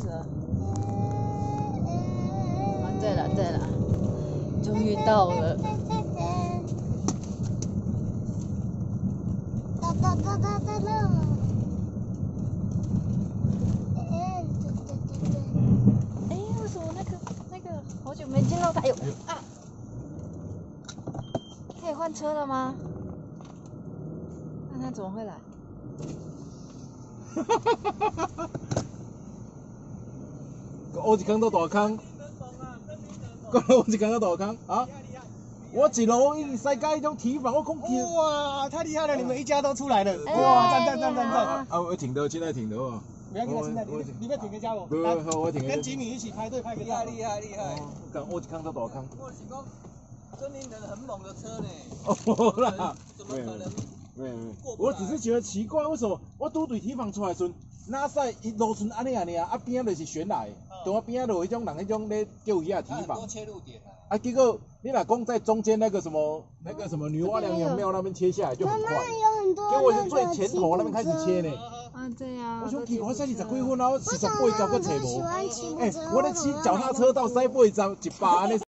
死了。啊，对了对了，终于到了。哎，为什么那个好久没见到他？哎呦啊！可以换车了吗？那他怎么会来？挖一坑到大坑，挖一坑到大坑啊！我一路一直塞街那种提防，我讲哇，太厉害了！你们一家都出来了，哎哇，赞！啊，我停的，现在停的哦。不要跟他现在，你们停个家我。不，我停。跟吉米一起排队拍个照。厉害！刚挖一坑到大坑。我是讲，森林人很猛的车呢。哦啦，怎么可能？没，我只是觉得奇怪，为什么我拄对提防出来时，哪赛一路顺安尼啊，啊边仔就是悬来，从我边仔就迄种人迄种咧叫伊啊提防。多切入点啊。啊，结果你若讲在中间那个什么女娲娘娘庙那边切下来就很快，结果是最前头那边开始切呢。啊，对呀。我想奇怪，才20几分，然后48个找个找无。我咧骑脚踏车到48一把安尼。